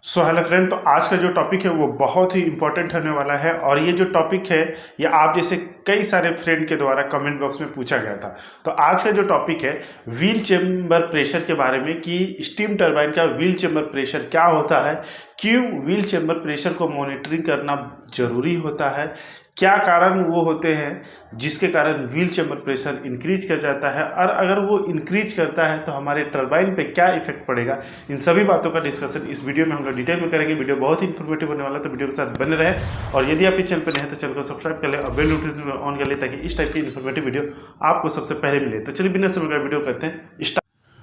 So hello friend, तो आज का जो टॉपिक है वो बहुत ही इंपॉर्टेंट होने वाला है। और ये जो टॉपिक है ये आप जैसे कई सारे फ्रेंड के द्वारा कमेंट बॉक्स में पूछा गया था। तो आज का जो टॉपिक है व्हील चेम्बर प्रेशर के बारे में कि स्टीम टरबाइन का व्हील चेम्बर प्रेशर क्या होता है, क्यों व्हील चेम्बर प्रेशर को मॉनिटरिंग करना जरूरी होता है, क्या कारण वो होते हैं जिसके कारण व्हील चेम्बर प्रेशर इंक्रीज कर जाता है, और अगर वो इंक्रीज करता है तो हमारे टरबाइन पे क्या इफेक्ट पड़ेगा। इन सभी बातों का डिस्कशन इस वीडियो में हम लोग डिटेल में करेंगे। वीडियो बहुत ही इंफॉर्मेटिव होने वाला है, तो वीडियो के साथ बने रहे। और यदि आप इस चैनल पर नए हैं तो चैनल को सब्सक्राइब कर ले और बेल नोटिफिकेशन ऑन कर ले ताकि इस टाइप की इन्फॉर्मेटिव वीडियो आपको सबसे पहले मिले। तो चलिए बिना समय का वीडियो करते हैं।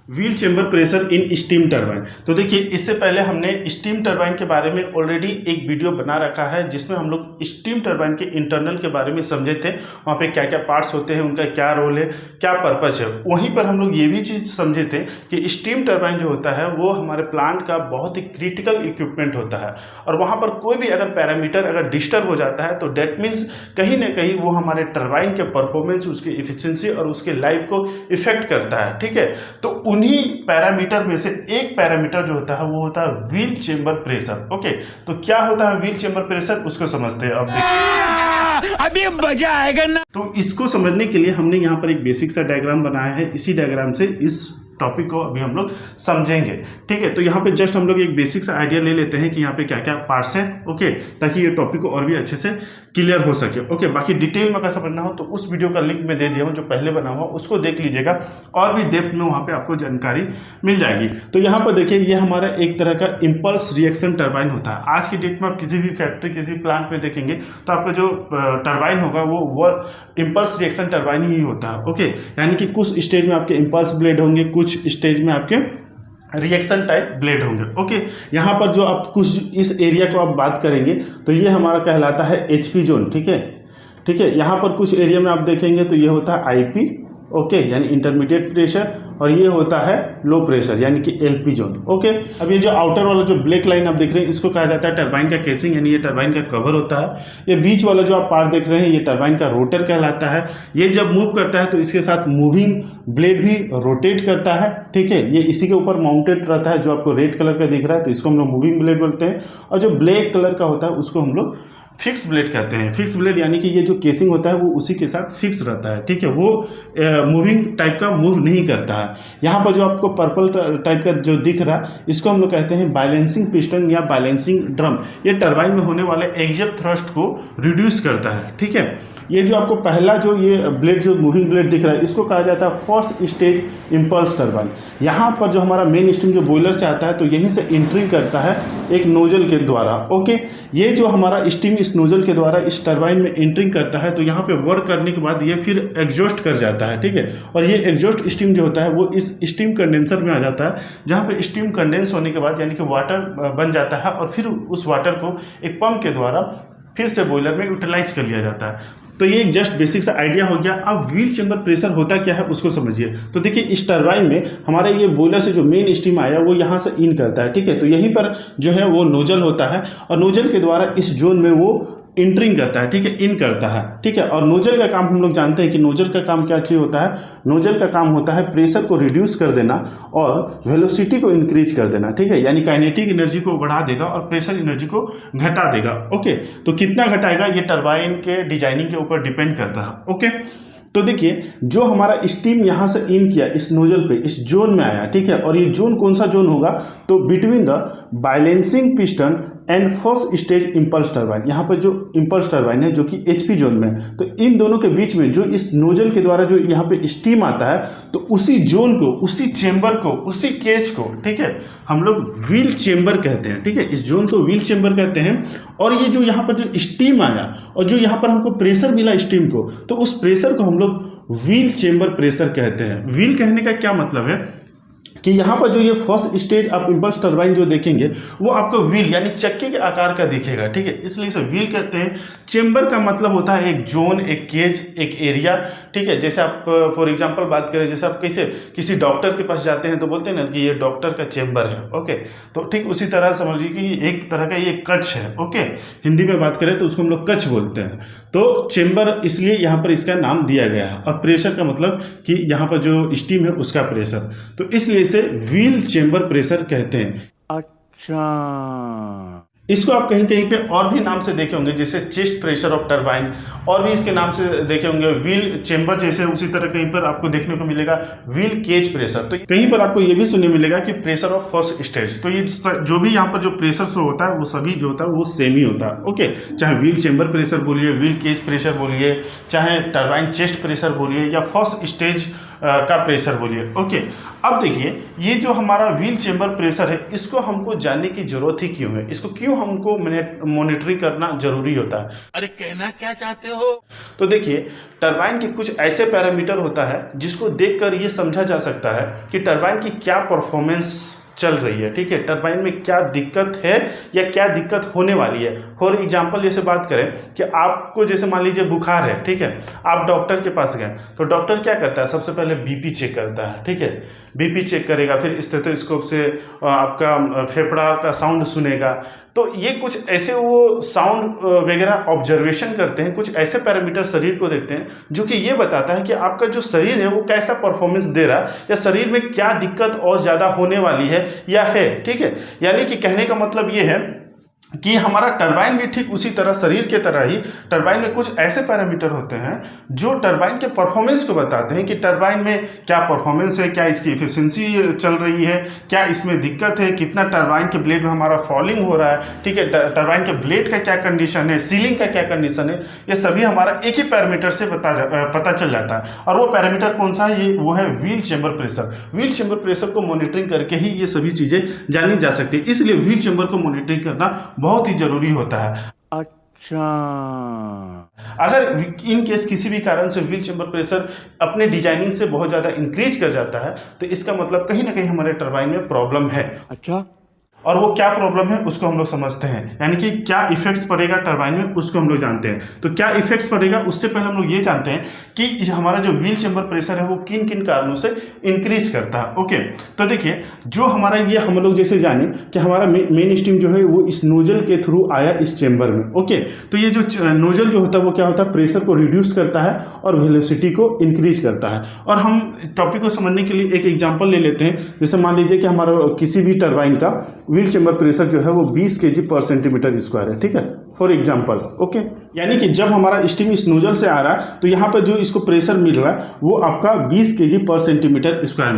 Wheel chamber pressure in steam turbine. तो देखिए, इससे पहले हमने स्टीम टरबाइन के बारे में ऑलरेडी एक वीडियो बना रखा है जिसमें हम लोग स्टीम टरबाइन के इंटरनल के बारे में समझे थे। वहाँ पे क्या क्या पार्ट्स होते हैं, उनका क्या रोल है, क्या पर्पस है। वहीं पर हम लोग ये भी चीज़ समझे थे कि स्टीम टरबाइन जो होता है वो हमारे प्लांट का बहुत ही क्रिटिकल इक्विपमेंट होता है, और वहाँ पर कोई भी अगर पैरामीटर अगर डिस्टर्ब हो जाता है तो डेट मीन्स कहीं ना कहीं वो हमारे टरबाइन के परफॉर्मेंस, उसकी इफिशियंसी और उसके लाइफ को इफेक्ट करता है। ठीक है, तो उन्हीं पैरामीटर में से एक पैरामीटर जो होता है वो होता है व्हील चेम्बर प्रेशर। ओके, तो क्या होता है व्हील चेम्बर प्रेशर, उसको समझते हैं। अब अभी मजा आएगा ना। तो इसको समझने के लिए हमने यहाँ पर एक बेसिक सा डायग्राम बनाया है। इसी डायग्राम से इस टॉपिक को अभी हम लोग समझेंगे। ठीक है, तो यहाँ पे जस्ट हम लोग एक बेसिक सा आइडिया ले लेते हैं कि यहाँ पे क्या क्या पार्ट्स हैं। ओके, ताकि ये टॉपिक को और भी अच्छे से क्लियर हो सके। ओके, बाकी डिटेल में अगर समझना हो तो उस वीडियो का लिंक मैं दे दिया हूँ जो पहले बना हुआ, उसको देख लीजिएगा और भी डेप्थ में वहाँ पे आपको जानकारी मिल जाएगी। तो यहाँ पर देखिए, ये हमारा एक तरह का इम्पल्स रिएक्शन टरबाइन होता है। आज की डेट में आप किसी भी फैक्ट्री, किसी भी प्लांट में देखेंगे तो आपका जो टरबाइन होगा वो इम्पल्स रिएक्शन टरबाइन ही होता है। ओके, यानी कि कुछ स्टेज में आपके इम्पल्स ब्लेड होंगे, कुछ स्टेज में आपके रिएक्शन टाइप ब्लेड होंगे। ओके, यहाँ पर जो आप कुछ इस एरिया को आप बात करेंगे तो ये हमारा कहलाता है एचपी जोन। ठीक है, ठीक है, यहाँ पर कुछ एरिया में आप देखेंगे तो ये होता है आईपी, ओके, यानी इंटरमीडिएट प्रेशर, और ये होता है लो प्रेशर यानी कि एलपी जोन। ओके, अब ये जो आउटर वाला जो ब्लैक लाइन आप देख रहे हैं इसको कहा जाता है टरबाइन का केसिंग, यानी ये टरबाइन का कवर होता है। ये बीच वाला जो आप पार्ट देख रहे हैं ये टरबाइन का रोटर कहलाता है। ये जब मूव करता है तो इसके साथ मूविंग ब्लेड भी रोटेट करता है। ठीक है, ये इसी के ऊपर माउंटेड रहता है। जो आपको रेड कलर का दिख रहा है तो इसको हम लोग मूविंग ब्लेड बोलते हैं, और जो ब्लैक कलर का होता है उसको हम लोग फिक्स ब्लेड कहते हैं। फिक्स ब्लेड यानी कि ये जो केसिंग होता है वो उसी के साथ फिक्स रहता है। ठीक है, वो मूविंग टाइप का मूव नहीं करता है। यहाँ पर जो आपको पर्पल टाइप का जो दिख रहा है इसको हम लोग कहते हैं बैलेंसिंग पिस्टन या बैलेंसिंग ड्रम। ये टरबाइन में होने वाले एक्सियल थ्रस्ट को रिड्यूस करता है। ठीक है, ये जो आपको पहला जो ये ब्लेड जो मूविंग ब्लेड दिख रहा है इसको कहा जाता है फर्स्ट स्टेज इम्पल्स टरबाइन। यहाँ पर जो हमारा मेन स्टीम जो बॉयलर से आता है तो यहीं से एंट्री करता है एक नोजल के द्वारा। ओके, ये जो हमारा स्टीम इस नोजल के द्वारा इस टरबाइन में एंट्रिंग करता है तो यहाँ पे वर्क करने के बाद ये फिर एग्जॉस्ट कर जाता है। ठीक है, और ये एग्जॉस्ट स्टीम जो होता है वो इस स्टीम कंडेंसर में आ जाता है, जहाँ पे स्टीम कंडेंस होने के बाद यानी कि वाटर बन जाता है, और फिर उस वाटर को एक पंप के द्वारा फिर से बॉयलर में यूटिलाइज कर लिया जाता है। तो ये एक जस्ट बेसिक सा आइडिया हो गया। अब व्हील चेम्बर प्रेशर होता क्या है उसको समझिए। तो देखिए, इस टरबाइन में हमारे ये बॉयलर से जो मेन स्टीम आया वो यहाँ से इन करता है। ठीक है, तो यहीं पर जो है वो नोजल होता है, और नोजल के द्वारा इस जोन में वो इंटरिंग करता है। ठीक है, इन करता है। ठीक है, और नोजल का काम हम लोग जानते हैं कि नोजल का काम क्या चीज़ होता है। नोजल का काम होता है प्रेशर को रिड्यूस कर देना और वेलोसिटी को इंक्रीज कर देना। ठीक है, यानी काइनेटिक एनर्जी को बढ़ा देगा और प्रेशर एनर्जी को घटा देगा। ओके, तो कितना घटाएगा ये टरबाइन के डिजाइनिंग के ऊपर डिपेंड करता है। ओके, तो देखिए, जो हमारा स्टीम यहाँ से इन किया इस नोजल पे, इस जोन में आया। ठीक है, और ये जोन कौन सा जोन होगा, तो between the balancing piston and first stage impulse turbine. यहाँ पर जो इम्पल्स टरबाइन है जो कि एचपी जोन में, तो इन दोनों के बीच में जो इस नोजल के द्वारा जो यहाँ पे स्टीम आता है तो उसी जोन को, उसी चेम्बर को, उसी केज को, ठीक है, हम लोग व्हील चेम्बर कहते हैं। ठीक है, इस जोन को व्हील चेम्बर कहते हैं। और ये जो यहाँ पर जो स्टीम आया और जो यहाँ पर हमको प्रेशर मिला स्टीम को, तो उस प्रेशर को हम लोग व्हील चेम्बर प्रेशर कहते हैं। व्हील कहने का क्या मतलब है कि यहाँ पर जो ये फर्स्ट स्टेज आप इम्पल्स टरबाइन जो देखेंगे वो आपको व्हील यानी चक्के के आकार का दिखेगा। ठीक है, इसलिए इसे व्हील कहते हैं। चेम्बर का मतलब होता है एक जोन, एक केज, एक एरिया। ठीक है, जैसे आप फॉर एग्जांपल बात करें, जैसे आप कैसे किसी डॉक्टर के पास जाते हैं तो बोलते हैं ना कि ये डॉक्टर का चेम्बर है। ओके, तो ठीक उसी तरह समझ लीजिए कि एक तरह का ये कक्ष है। ओके, हिंदी में बात करें तो उसको हम लोग कक्ष बोलते हैं। तो चेम्बर इसलिए यहाँ पर इसका नाम दिया गया है, और प्रेशर का मतलब कि यहाँ पर जो स्टीम है उसका प्रेशर, तो इसलिए इसे व्हील चेम्बर प्रेशर कहते हैं। अच्छा, इसको आप कहीं कहीं पे और भी नाम से देखे होंगे, जैसे चेस्ट प्रेशर ऑफ टरबाइन, और भी इसके नाम से देखे होंगे व्हील चेंबर जैसे। उसी तरह कहीं पर आपको देखने को मिलेगा व्हील केज प्रेशर। तो कहीं पर आपको ये भी सुनने मिलेगा कि प्रेशर ऑफ फर्स्ट स्टेज। तो ये जो भी यहाँ पर जो प्रेशर शो होता है वो सभी जो होता है वो सेम ही होता है। ओके, चाहे व्हील चेंबर प्रेशर बोलिए, व्हील केज प्रेशर बोलिए, चाहे टरबाइन चेस्ट प्रेशर बोलिए, या फर्स्ट स्टेज का प्रेशर बोलिए। ओके, अब देखिए ये जो हमारा व्हील चेंबर प्रेशर है, इसको हमको जानने की जरूरत ही क्यों है, इसको क्यों हमको मॉनिटरिंग करना जरूरी होता है। अरे कहना क्या चाहते हो? तो देखिए टरबाइन के कुछ ऐसे पैरामीटर होता है जिसको देखकर ये समझा जा सकता है कि टरबाइन की क्या परफॉर्मेंस चल रही है। ठीक है, टरबाइन में क्या दिक्कत है या क्या दिक्कत होने वाली है। फॉर एग्जांपल जैसे बात करें कि आपको जैसे मान लीजिए बुखार है, ठीक है, आप डॉक्टर के पास गए, तो डॉक्टर क्या करता है, सबसे पहले बीपी चेक करता है। ठीक है, बीपी चेक करेगा, फिर स्टेथोस्कोप से आपका फेफड़ा का साउंड सुनेगा। तो ये कुछ ऐसे वो साउंड वगैरह ऑब्जर्वेशन करते हैं, कुछ ऐसे पैरामीटर शरीर को देखते हैं जो कि ये बताता है कि आपका जो शरीर है वो कैसा परफॉर्मेंस दे रहा है, या शरीर में क्या दिक्कत और ज़्यादा होने वाली है या है। ठीक है, यानी कि कहने का मतलब ये है कि हमारा टरबाइन भी ठीक उसी तरह शरीर के तरह ही टरबाइन में कुछ ऐसे पैरामीटर होते हैं जो टरबाइन के परफॉर्मेंस को बताते हैं कि टरबाइन में क्या परफॉर्मेंस है, क्या इसकी इफिशिएंसी चल रही है, क्या इसमें दिक्कत है, कितना टरबाइन के ब्लेड में हमारा फॉलिंग हो रहा है। ठीक है, टरबाइन के ब्लेड का क्या कंडीशन है, सीलिंग का क्या कंडीशन है, ये सभी हमारा एक ही पैरामीटर से पता चल जाता है। और वो पैरामीटर कौन सा है, ये वो है wheel chamber pressure. Wheel chamber pressure को मॉनिटरिंग करके ही ये सभी चीज़ें जानी जा सकती है, इसलिए व्हील चेंबर को मॉनिटरिंग करना बहुत ही जरूरी होता है। अच्छा, अगर इन केस किसी भी कारण से व्हील चेंबर प्रेशर अपने डिजाइनिंग से बहुत ज़्यादा इंक्रीज कर जाता है, तो इसका मतलब कहीं ना कहीं हमारे टरबाइन में प्रॉब्लम है। अच्छा, और वो क्या प्रॉब्लम है उसको हम लोग समझते हैं, यानी कि क्या इफेक्ट्स पड़ेगा टरबाइन में उसको हम लोग जानते हैं। तो क्या इफेक्ट्स पड़ेगा उससे पहले हम लोग ये जानते हैं कि हमारा जो व्हील चेंबर प्रेशर है वो किन किन कारणों से इंक्रीज करता है। ओके, तो देखिए जो हमारा ये हम लोग जैसे जाने कि हमारा मेन स्ट्रीम जो है वो इस नोजल के थ्रू आया इस चेंबर में। ओके, तो ये जो नोजल जो होता है वो क्या होता है, प्रेशर को रिड्यूस करता है और वेलोसिटी को इंक्रीज करता है। और हम टॉपिक को समझने के लिए एक एग्जाम्पल ले लेते हैं। जैसे मान लीजिए कि हमारा किसी भी टरबाइन का व्हील चेंबर प्रेशर जो है वो 20 kg/cm² है। ठीक है, फॉर एग्जाम्पल। ओके, यानी कि जब हमारा स्टीम इस नोजल से आ रहा है तो यहाँ पर जो इसको प्रेशर मिल रहा है वो आपका 20 kg/cm² मिल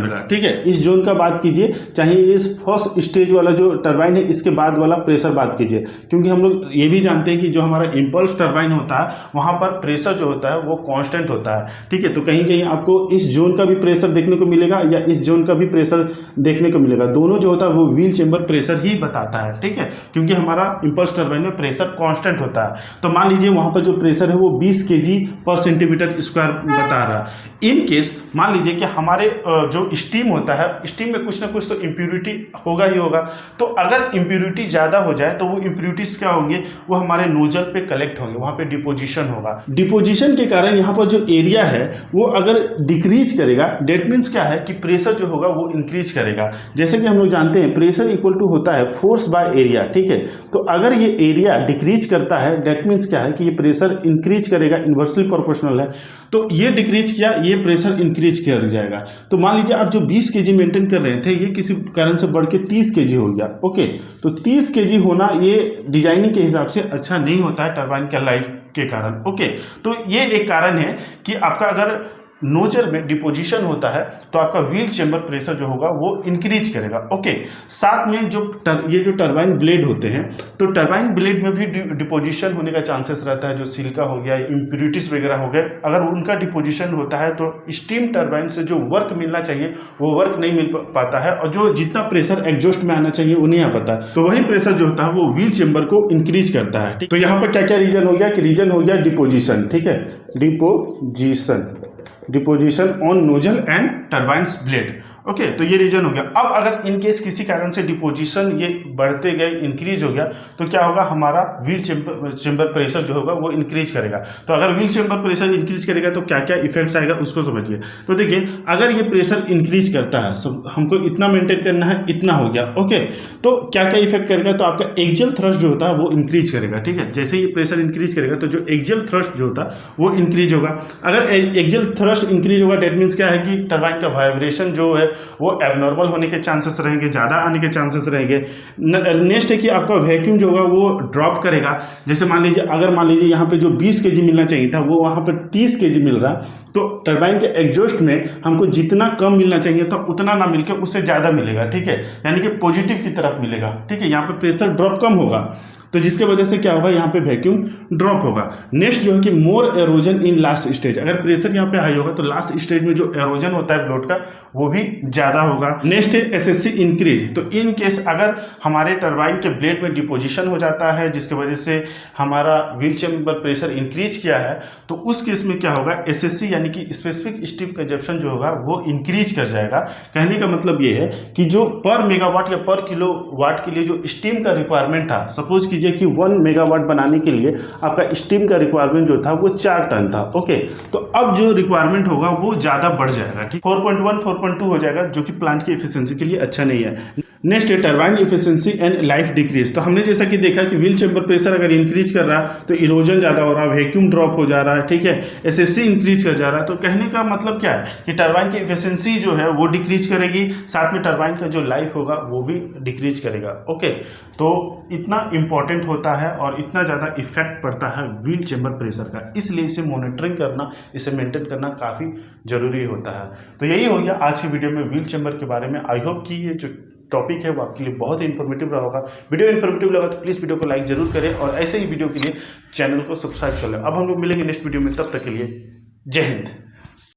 रहा है। ठीक है, इस जोन का बात कीजिए, चाहे इस फर्स्ट स्टेज वाला जो टरबाइन है इसके बाद वाला प्रेशर बात कीजिए, क्योंकि हम लोग ये भी जानते हैं कि जो हमारा इम्पल्स टरबाइन होता है वहाँ पर प्रेशर जो होता है वो कांस्टेंट होता है। ठीक है, तो कहीं कहीं आपको इस जोन का भी प्रेशर देखने को मिलेगा या इस जोन का भी प्रेशर देखने को मिलेगा, दोनों जो होता है वो व्हील चेंबर प्रेशर ही बताता है। ठीक है, क्योंकि हमारा इम्पल्स टरबाइन में प्रेशर कांस्टेंट होता है। तो मान लीजिए वहाँ पर जो प्रेशर है वो 20 kg/cm² बता रहा है। इन केस मान लीजिए कि हमारे जो स्टीम होता है, स्टीम में कुछ ना कुछ तो इम्प्यूरिटी होगा ही होगा। तो अगर इम्प्यूरिटी ज़्यादा हो जाए तो वो इम्प्यूरिटीज क्या होंगे, वो हमारे नोजल पे कलेक्ट होंगे, वहाँ पे डिपोजिशन होगा। डिपोजिशन के कारण यहाँ पर जो एरिया है वो अगर डिक्रीज करेगा, डेट मीन्स क्या है कि प्रेशर जो होगा वो इंक्रीज करेगा। जैसे कि हम लोग जानते हैं प्रेशर इक्वल टू होता है फोर्स बाय एरिया। ठीक है, तो अगर ये एरिया डिक्रीज करता है डेट मीन्स क्या है कि ये प्रेशर इंक्रीज करेगा, इन्वर्सली प्रोपोर्शनल है। तो ये डिक्रीज किया, ये प्रेशर इंक्रीज कर जाएगा। तो मान लीजिए आप जो 20 kg मेंटेन कर रहे थे ये किसी कारण से बढ़ के 30 kg हो गया। ओके, तो 30 kg होना ये डिजाइनिंग के हिसाब से अच्छा नहीं होता है टरबाइन के लाइफ के कारण। ओके, तो ये एक कारण है कि आपका अगर नोजल में डिपोजिशन होता है तो आपका व्हील चेंबर प्रेशर जो होगा वो इंक्रीज करेगा। ओके, साथ में ये जो टरबाइन ब्लेड होते हैं तो टरबाइन ब्लेड में भी डिपोजिशन होने का चांसेस रहता है। जो सिलिका हो गया, इम्प्यूरिटीज वगैरह हो गए, अगर उनका डिपोजिशन होता है तो स्टीम टरबाइन से जो वर्क मिलना चाहिए वो वर्क नहीं मिल पाता है, और जो जितना प्रेशर एग्जॉस्ट में आना चाहिए वो नहीं आ पाता। तो वही प्रेशर जो होता है वो व्हील चेंबर को इंक्रीज करता है। तो यहाँ पर क्या क्या रीजन हो गया कि रीजन हो गया डिपोजिशन। ठीक है, deposition on nozzle and turbines blade. Okay, तो ये रीजन हो गया। अब अगर इन केस किसी कारण से डिपोजिशन ये बढ़ते गए, इंक्रीज हो गया, तो क्या होगा, हमारा व्हील चेंबर प्रेशर जो होगा वो इंक्रीज करेगा। तो अगर व्हील चेंबर प्रेशर इंक्रीज करेगा तो क्या क्या इफेक्ट्स आएगा उसको समझिए। तो देखिए, अगर ये प्रेशर इंक्रीज करता है, हमको इतना मेंटेन करना है, इतना हो गया। ओके, तो क्या क्या इफेक्ट करेगा, तो आपका एक्सियल थ्रस्ट जो होता है वो इंक्रीज करेगा। ठीक है, जैसे ही प्रेशर इंक्रीज करेगा तो जो एक्सियल थ्रस्ट जो होता है वो इंक्रीज होगा। अगर एक्सियल थ्रस्ट थ्रस्ट इंक्रीज होगा, डेट मीन्स क्या है कि टरबाइन का वाइब्रेशन जो है वो एबनॉर्मल होने के चांसेस रहेंगे, ज़्यादा आने के चांसेस रहेंगे। नेक्स्ट है कि आपका वैक्यूम जो होगा वो ड्रॉप करेगा। जैसे मान लीजिए यहाँ पे जो 20 kg मिलना चाहिए था वो वहाँ पर 30 kg मिल रहा, तो टरबाइन के एग्जॉस्ट में हमको जितना कम मिलना चाहिए था उतना ना मिलकर उससे ज़्यादा मिलेगा, ठीक है, यानी कि पॉजिटिव की तरफ मिलेगा, ठीक है। यहाँ पे प्रेशर ड्रॉप कम होगा, तो जिसके वजह से क्या होगा, यहाँ पे वैक्यूम ड्रॉप होगा। नेक्स्ट जो है कि मोर एरोजन इन लास्ट स्टेज, अगर प्रेशर यहाँ पे हाई होगा तो लास्ट स्टेज में जो एरोजन होता है ब्लोड का वो भी ज़्यादा होगा। नेक्स्ट है एसएससी इंक्रीज, तो इन केस अगर हमारे टरबाइन के ब्लेड में डिपोजिशन हो जाता है जिसके वजह से हमारा व्हील चेम्बर प्रेशर इंक्रीज किया है, तो उस केस में क्या होगा, एसएससी यानी कि स्पेसिफिक स्टीम कंजप्शन जो होगा वो इंक्रीज कर जाएगा। कहने का मतलब ये है कि जो पर मेगावाट या पर किलो वाट के लिए जो स्टीम का रिक्वायरमेंट था, सपोज कीजिए कि 1 मेगावाट बनाने के लिए आपका स्टीम का रिक्वायरमेंट जो था वो 4 टन था, ओके, तो अब जो रिक्वायरमेंट होगा वो ज़्यादा बढ़ जाएगा, ठीक, 4.1 4.2 हो जाएगा, जो कि प्लांट की एफिशिएंसी के लिए अच्छा नहीं है। नेक्स्ट है turbine efficiency and life decrease, तो हमने जैसा कि देखा कि व्हील चेम्बर प्रेशर अगर इंक्रीज कर रहा है तो इरोजन ज़्यादा हो रहा है, वैक्यूम ड्रॉप हो जा रहा है, ठीक है, एसएससी इंक्रीज कर जा रहा है। तो कहने का मतलब क्या है कि टरबाइन की एफिशिएंसी जो है वो डिक्रीज करेगी, साथ में टरबाइन का जो लाइफ होगा वो भी डिक्रीज करेगा, ओके। तो इतना इंपॉर्टेंट होता है और इतना ज़्यादा इफेक्ट पड़ता है व्हील चेम्बर प्रेशर का, इसलिए इसे मॉनिटरिंग करना, इसे मेंटेन करना काफ़ी ज़रूरी होता है। तो यही हो गया आज की वीडियो में व्हील चेम्बर के बारे में। आई होप कि ये जो टॉपिक है वो आपके लिए बहुत ही इन्फॉर्मेटिव रहा होगा। वीडियो इन्फॉर्मेटिव लगा तो प्लीज़ वीडियो को लाइक जरूर करें और ऐसे ही वीडियो के लिए चैनल को सब्सक्राइब कर लें। अब हम लोग मिलेंगे नेक्स्ट वीडियो में, तब तक के लिए जय हिंद।